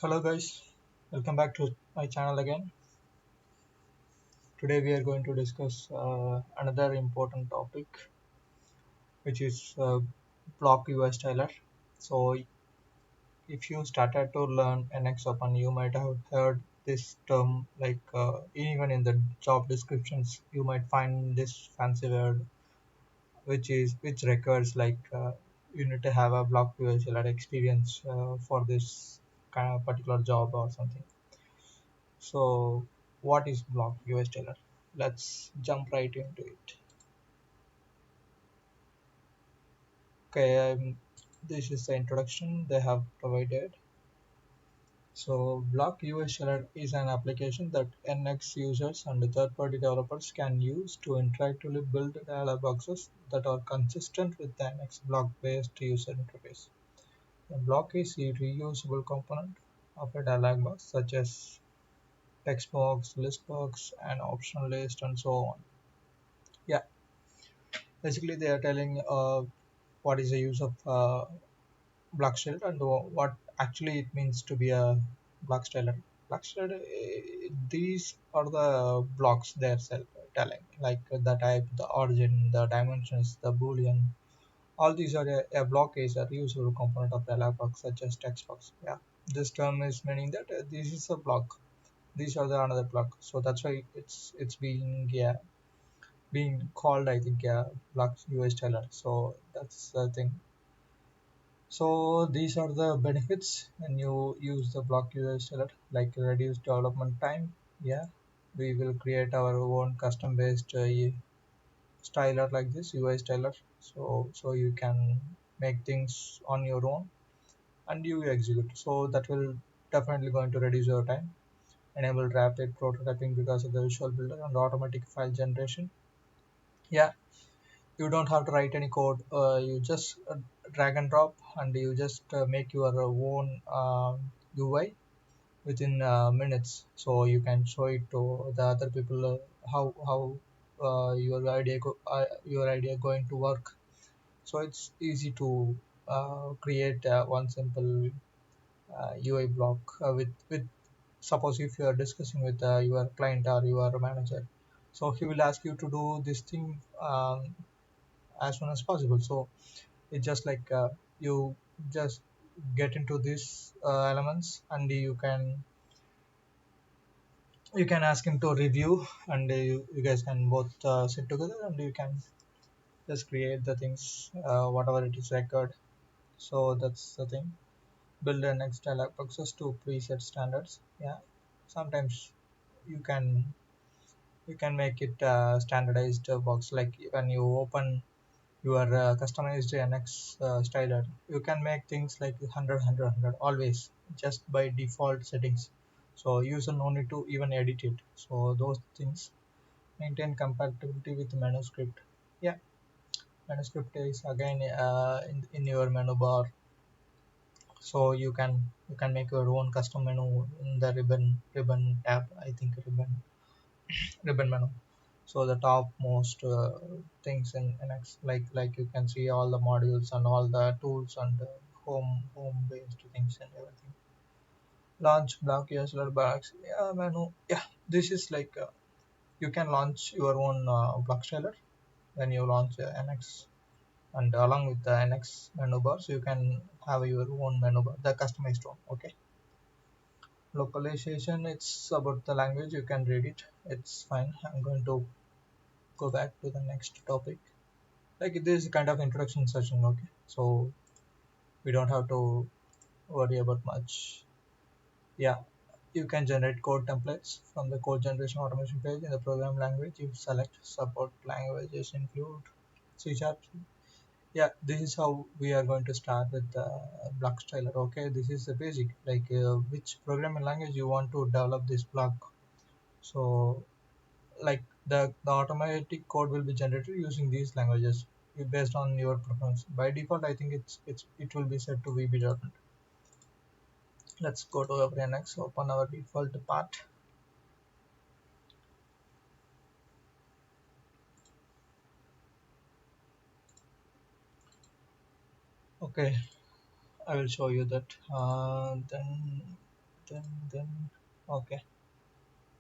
Hello guys, welcome back to my channel again. Today we are going to discuss another important topic, which is block UI styler. So if you started to learn NX Open, you might have heard this term, like even in the job descriptions you might find this fancy word, which requires you need to have a block UI styler experience for this kind of particular job or something. So, what is block US Taylor? Let's jump right into it. Okay, this is the introduction they have provided. So, Block US Taylor is an application that NX users and third-party developers can use to interactively build dialog boxes that are consistent with the NX block-based user interface. The block is a reusable component of a dialog box, such as text box, list box, and optional list, and so on. Yeah, basically they are telling what is the use of block styler and what actually it means to be a block styler. Block styler, these are the blocks they are telling, like the type, the origin, the dimensions, the boolean. All these are a block is a reusable component of the dialog box, such as text box. Yeah, this term is meaning that this is a block. These are the another block, so that's why it's being, yeah, being called, I think, yeah, block US styler. So that's the thing. So these are the benefits when you use the block US styler, like reduce development time. Yeah, we will create our own custom based styler like this UI styler. So you can make things on your own and you execute. So that will definitely going to reduce your time. Enable rapid prototyping because of the visual builder and automatic file generation. Yeah, you don't have to write any code. You just drag and drop and you just make your own UI within minutes, so you can show it to the other people, how your idea going to work. So it's easy to create one simple UI block with suppose if you are discussing with your client or your manager, so he will ask you to do this thing as soon as possible. So it's just like you just get into these elements and you can ask him to review, and you guys can both sit together and you can just create the things whatever it is required. So that's the thing. Build an next dialog boxes to preset standards. Yeah, sometimes you can you can make it standardized box, like when you open your customized NX styler, you can make things like 100 always, just by default settings. So user no need to even edit it. So those things. Maintain compatibility with manuscript. Yeah, manuscript is again in your menu bar. So you can make your own custom menu in the ribbon tab, I think, ribbon menu. So the top most things in NX, like you can see all the modules and all the tools and home based things and everything. Launch block user box. Yeah, menu. Yeah, this is like you can launch your own block styler when you launch NX, and along with the NX menu bar, so you can have your own menu bar, the customized one. Okay. Localization, it's about the language, you can read it, it's fine. I'm going to go back to the next topic. Like this is kind of introduction session, okay, so we don't have to worry about much. Yeah, you can generate code templates from the code generation automation page. In the program language, you select support languages include C sharp. Yeah, this is how we are going to start with the block styler. Okay, this is the basic, like which programming language you want to develop this block. So like the automatic code will be generated using these languages based on your preference. By default, I think it will be set to VB.NET. Let's go to our NX, open our default part. Okay, I will show you that. Then then okay,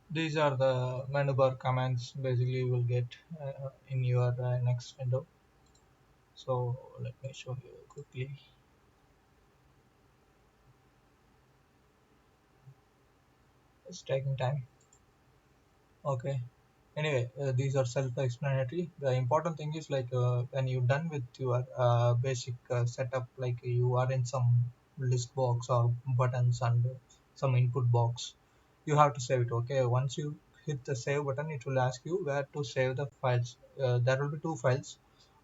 these are the menu bar commands basically you will get in your next window. So let me show you quickly. It's taking time. Okay. Anyway, these are self-explanatory. The important thing is like when you're done with your basic setup, like you are in some list box or buttons and some input box, you have to save it. Okay. Once you hit the save button, it will ask you where to save the files. There will be two files.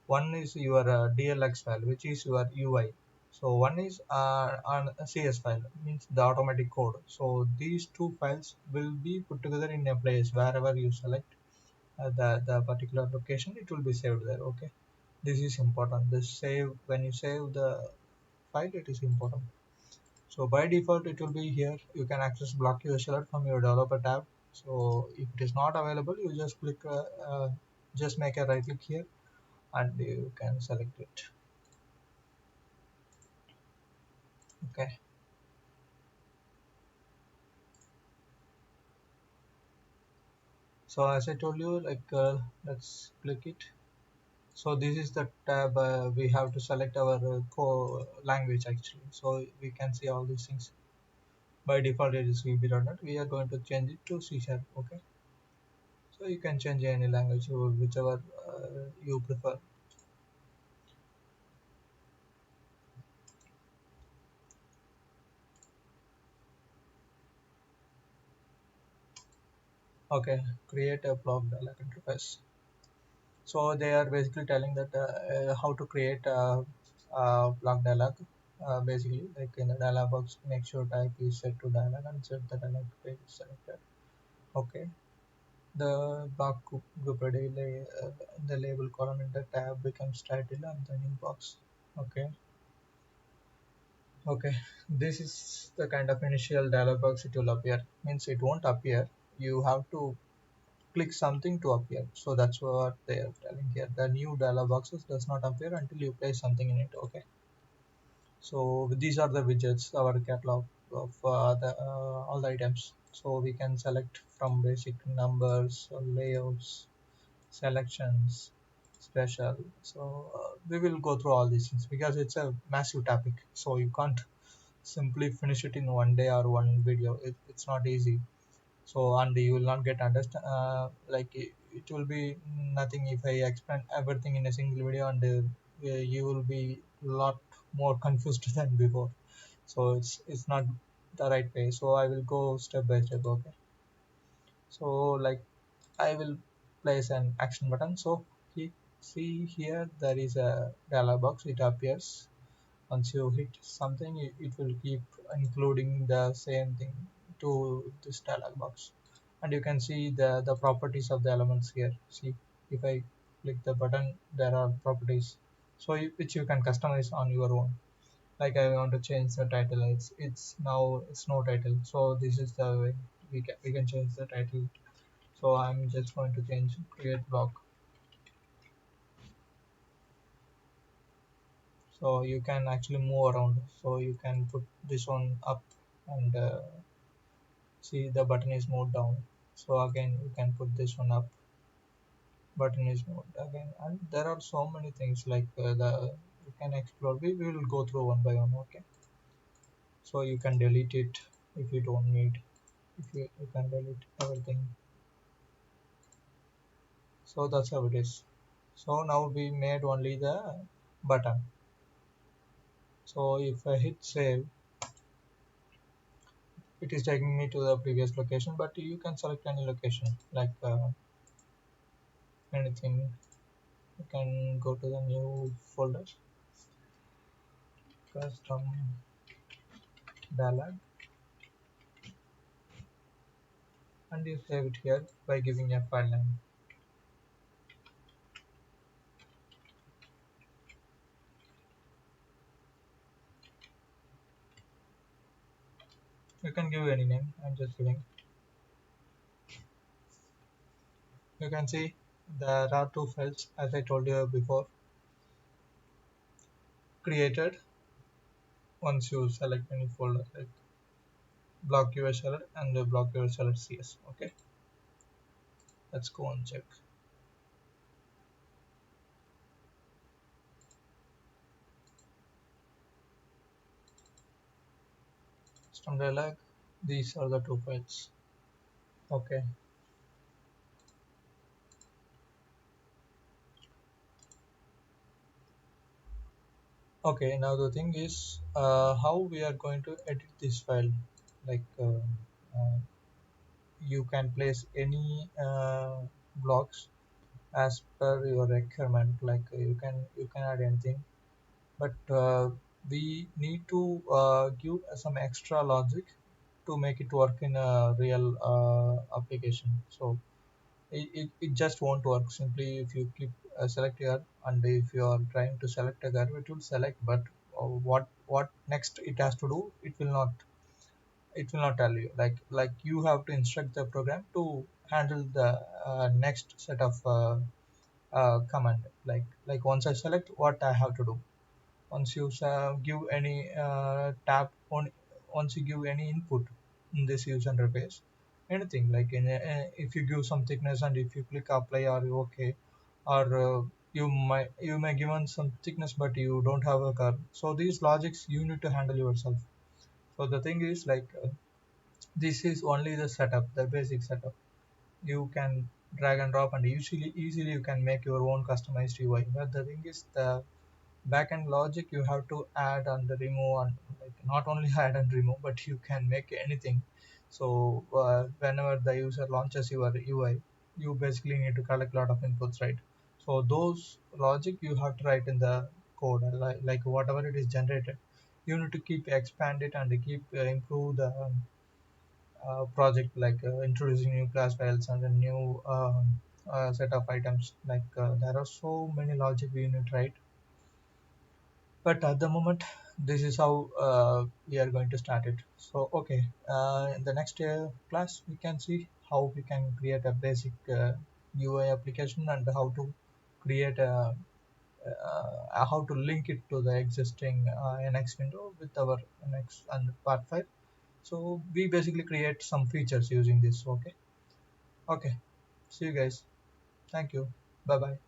One is your DLX file, which is your UI. So one is on a CS file, means the automatic code. So these two files will be put together in a place wherever you select the particular location, it will be saved there. Okay, this is important. This save, when you save the file, it is important. So by default it will be here. You can access block USL from your developer tab. So if it is not available, you just click just make a right click here and you can select it. Okay, so as I told you, like let's click it. So this is the tab we have to select our core language actually, so we can see all these things. By default it is VB.NET. We are going to change it to C Sharp. Okay, so you can change any language whichever you prefer. Okay, create a block dialog interface. So they are basically telling that how to create a block dialog. Basically, like in the dialog box, make sure type is set to dialog and set the dialog page is selected. Okay, the block group ID, the label column in the tab becomes title and the new box. Okay, okay, this is the kind of initial dialog box it will appear. Means it won't appear. You have to click something to appear. So that's what they are telling here. The new dialog boxes does not appear until you place something in it. Okay. So these are the widgets, our catalog of all the items. So we can select from basic numbers, layouts, selections, special. So we will go through all these things because it's a massive topic. So you can't simply finish it in one day or one video. It's not easy. So and you will not get understand like it will be nothing if I explain everything in a single video, and you will be a lot more confused than before. So it's not the right way. So I will go step by step. Okay, so like I will place an action button. So see here there is a dialog box, it appears. Once you hit something, it will keep including the same thing to this dialog box. And you can see the properties of the elements here. See, if I click the button, there are properties, so which you can customize on your own. Like I want to change the title, it's now it's no title, so this is the way we can change the title. So I'm just going to change create block. So you can actually move around, so you can put this one up and see the button is moved down. So again you can put this one up, button is moved again, and there are so many things like the you can explore. We will go through one by one. Okay, so you can delete it if you don't need. If you can delete everything. So that's how it is. So now we made only the button. So if I hit save, it is taking me to the previous location, but you can select any location, like anything. You can go to the new folder, custom dialog, and you save it here by giving a file name. You can give any name. I'm just giving. You can see there are two files as I told you before created once you select any folder. Like block USL and the block USL CS. Okay, let's go and check. System dialog. These are the two files. Okay. Okay. Now the thing is, how we are going to edit this file. Like uh, you can place any blocks as per your requirement. Like you can add anything, but we need to give some extra logic to make it work in a real application. So it just won't work simply if you keep select here, and if you are trying to select a curve, it will select, but what next it has to do, it will not tell you. Like you have to instruct the program to handle the next set of command. Like once I select, what I have to do, once you give any tab on, once you give any input in this user interface, anything like if you give some thickness and if you click apply or okay, or you may given some thickness but you don't have a curve, so these logics you need to handle yourself. So the thing is like this is only the setup, the basic setup. You can drag and drop and easily you can make your own customized UI, but the thing is the backend logic you have to add and remove, and like not only add and remove, but you can make anything. So whenever the user launches your UI, you basically need to collect a lot of inputs, right? So those logic you have to write in the code, like whatever it is generated, you need to keep expand it and keep improve the project, like introducing new class files and a new set of items. Like there are so many logic we need to write, but at the moment this is how we are going to start it. So okay, in the next class we can see how we can create a basic UI application, and how to create how to link it to the existing NX window with our NX and part 5. So we basically create some features using this. Okay. Okay, see you guys. Thank you. Bye bye.